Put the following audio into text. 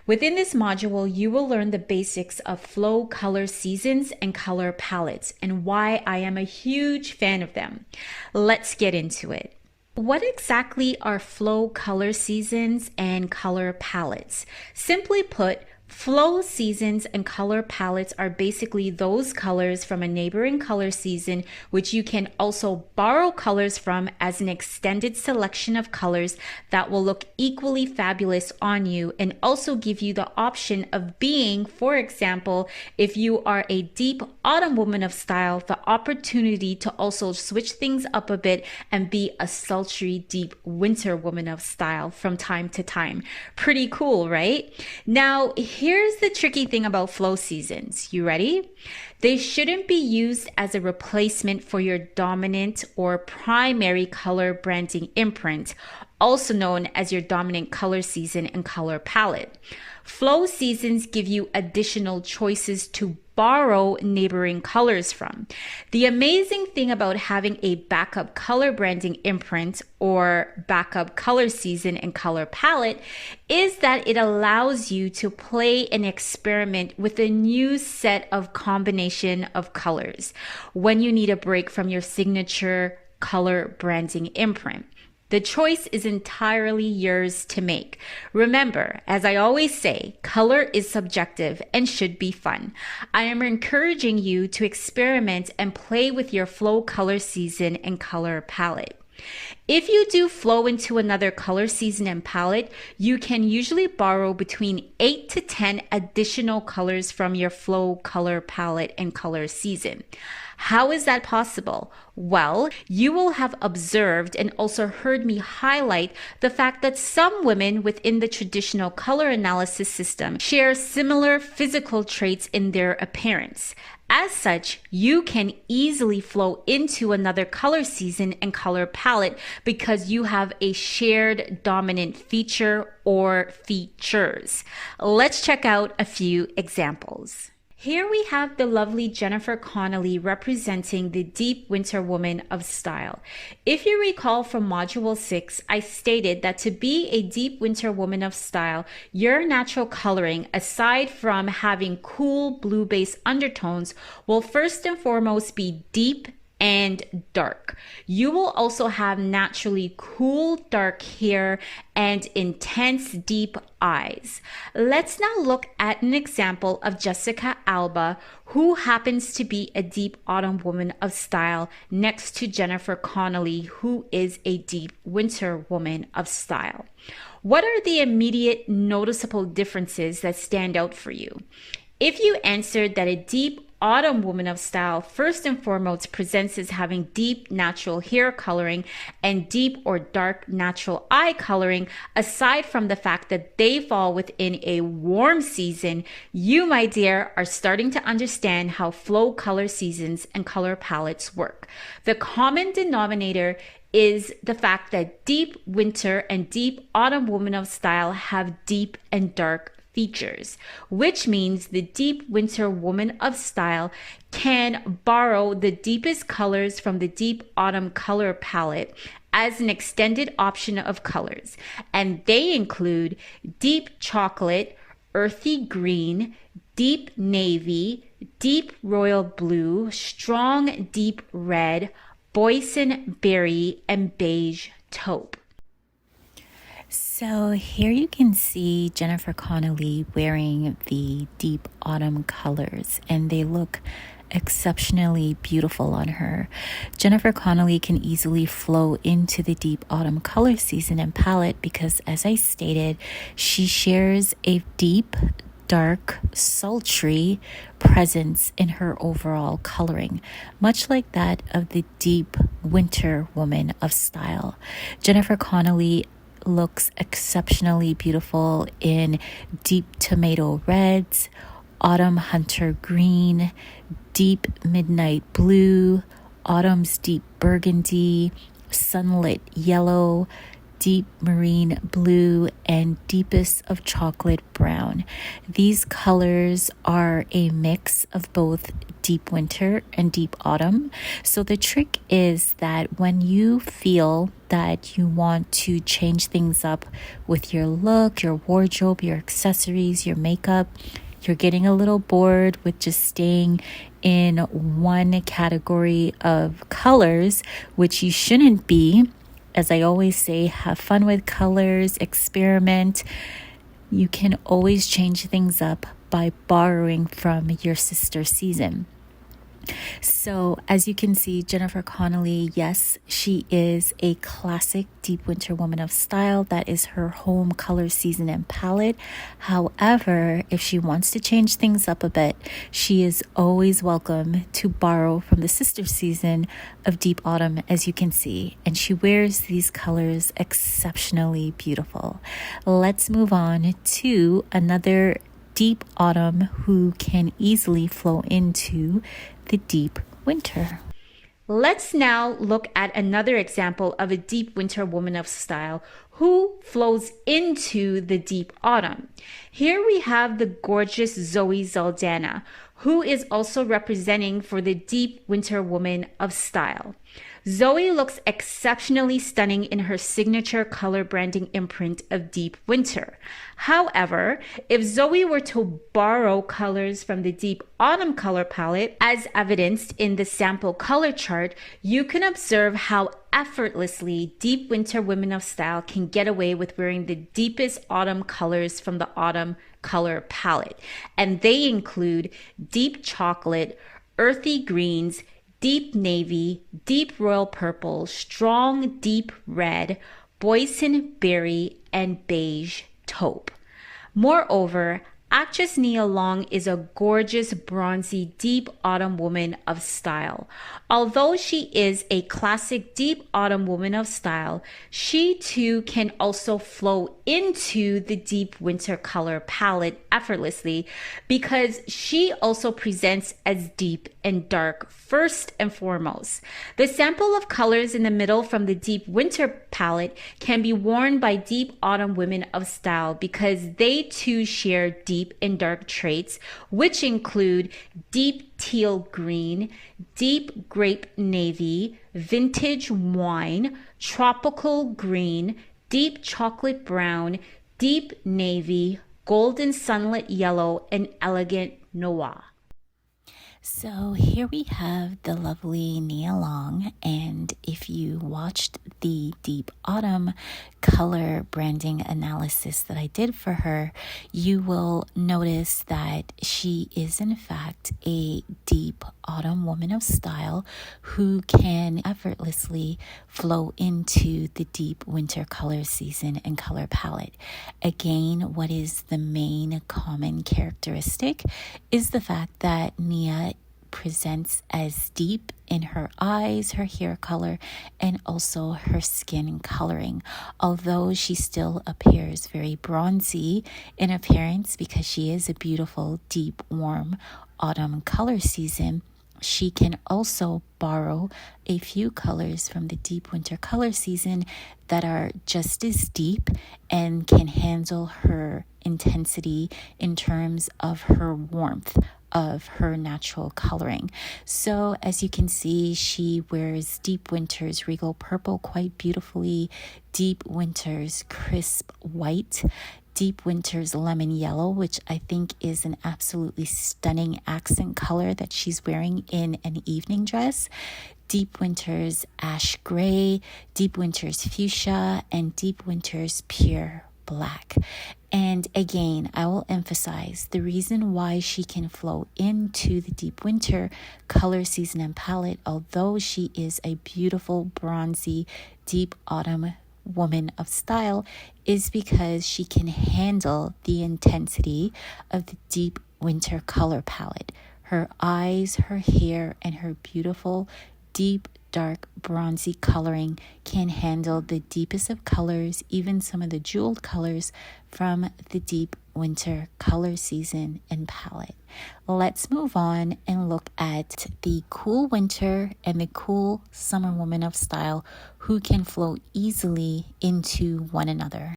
Within this module, you will learn the basics of flow color seasons and color palettes and why I am a huge fan of them. Let's get into it. What exactly are flow color seasons and color palettes? Simply put, flow seasons and color palettes are basically those colors from a neighboring color season, which you can also borrow colors from as an extended selection of colors that will look equally fabulous on you and also give you the option of being, for example, if you are a deep autumn woman of style, the opportunity to also switch things up a bit and be a sultry, deep winter woman of style from time to time. Pretty cool, right? Now, here's the tricky thing about flow seasons. You ready? They shouldn't be used as a replacement for your dominant or primary color branding imprint, also known as your dominant color season and color palette. Flow seasons give you additional choices to borrow neighboring colors from. The amazing thing about having a backup color branding imprint or backup color season and color palette is that it allows you to play and experiment with a new set of combination of colors when you need a break from your signature color branding imprint. The choice is entirely yours to make. Remember, as I always say, color is subjective and should be fun. I am encouraging you to experiment and play with your flow color season and color palette. If you do flow into another color season and palette, you can usually borrow between 8 to 10 additional colors from your flow color palette and color season. How is that possible? Well, you will have observed and also heard me highlight the fact that some women within the traditional color analysis system share similar physical traits in their appearance. As such, you can easily flow into another color season and color palette because you have a shared dominant feature or features. Let's check out a few examples. Here we have the lovely Jennifer Connelly representing the deep winter woman of style. If you recall from Module 6, I stated that to be a deep winter woman of style, your natural coloring, aside from having cool blue-based undertones, will first and foremost be deep and dark. You will also have naturally cool dark hair and intense deep eyes. Let's now look at an example of Jessica Alba, who happens to be a deep autumn woman of style next to Jennifer Connelly, who is a deep winter woman of style. What are the immediate noticeable differences that stand out for you? If you answered that a deep autumn woman of style first and foremost presents as having deep natural hair coloring and deep or dark natural eye coloring, aside from the fact that they fall within a warm season, you, my dear, are starting to understand how flow color seasons and color palettes work. The common denominator is the fact that deep winter and deep autumn women of style have deep and dark features, which means the deep winter woman of style can borrow the deepest colors from the deep autumn color palette as an extended option of colors. And they include deep chocolate, earthy green, deep navy, deep royal blue, strong deep red, boysenberry, and beige taupe. So here you can see Jennifer Connelly wearing the deep autumn colors, and they look exceptionally beautiful on her. Jennifer Connelly can easily flow into the deep autumn color season and palette because, as I stated, she shares a deep, dark, sultry presence in her overall coloring, much like that of the deep winter woman of style. Jennifer Connelly looks exceptionally beautiful in deep tomato reds, autumn hunter green, deep midnight blue, autumn's deep burgundy, sunlit yellow, deep marine blue, and deepest of chocolate brown. These colors are a mix of both deep winter and deep autumn. So the trick is that when you feel that you want to change things up with your look, your wardrobe, your accessories, your makeup, you're getting a little bored with just staying in one category of colors, which you shouldn't be. As I always say, have fun with colors, experiment. You can always change things up by borrowing from your sister season. So as you can see, Jennifer Connelly, yes, she is a classic deep winter woman of style. That is her home color season and palette. However, if she wants to change things up a bit, she is always welcome to borrow from the sister season of deep autumn, as you can see. And she wears these colors exceptionally beautiful. Let's move on to another deep autumn who can easily flow into the deep winter. Let's now look at another example of a deep winter woman of style who flows into the deep autumn. Here we have the gorgeous Zoe Saldana, who is also representing for the deep winter woman of style. Zoe looks exceptionally stunning in her signature color branding imprint of deep winter. However, if Zoe were to borrow colors from the deep autumn color palette, as evidenced in the sample color chart, you can observe how effortlessly deep winter women of style can get away with wearing the deepest autumn colors from the autumn color palette. And they include deep chocolate, earthy greens, deep navy, deep royal purple, strong deep red, boysenberry, and beige taupe. Moreover, actress Nia Long is a gorgeous, bronzy, deep autumn woman of style. Although she is a classic deep autumn woman of style, she too can also flow into the deep winter color palette effortlessly because she also presents as deep and dark first and foremost. The sample of colors in the middle from the deep winter palette can be worn by deep autumn women of style because they too share deep and dark traits, which include deep teal green, deep grape navy, vintage wine, tropical green, deep chocolate brown, deep navy, golden sunlit yellow, and elegant noir. So here we have the lovely Nia Long, and if you watched the Deep Autumn color branding analysis that I did for her, you will notice that she is in fact a deep autumn woman of style who can effortlessly flow into the deep winter color season and color palette. Again, what is the main common characteristic is the fact that Nia presents as deep in her eyes, her hair color, and also her skin coloring. Although she still appears very bronzy in appearance because she is a beautiful, deep, warm autumn color season, she can also borrow a few colors from the deep winter color season that are just as deep and can handle her intensity in terms of her warmth of her natural coloring. So as you can see, she wears deep winter's regal purple quite beautifully, deep winter's crisp white, deep winter's lemon yellow, which I think is an absolutely stunning accent color that she's wearing in an evening dress, deep winter's ash gray, deep winter's fuchsia, and deep winter's pure black. And again, I will emphasize the reason why she can flow into the deep winter color season and palette, although she is a beautiful, bronzy, deep autumn woman of style, is because she can handle the intensity of the deep winter color palette. Her eyes, her hair, and her beautiful, deep dark bronzy coloring can handle the deepest of colors, even some of the jeweled colors from the deep winter color season and palette. Let's move on and look at the cool winter and the cool summer woman of style who can flow easily into one another.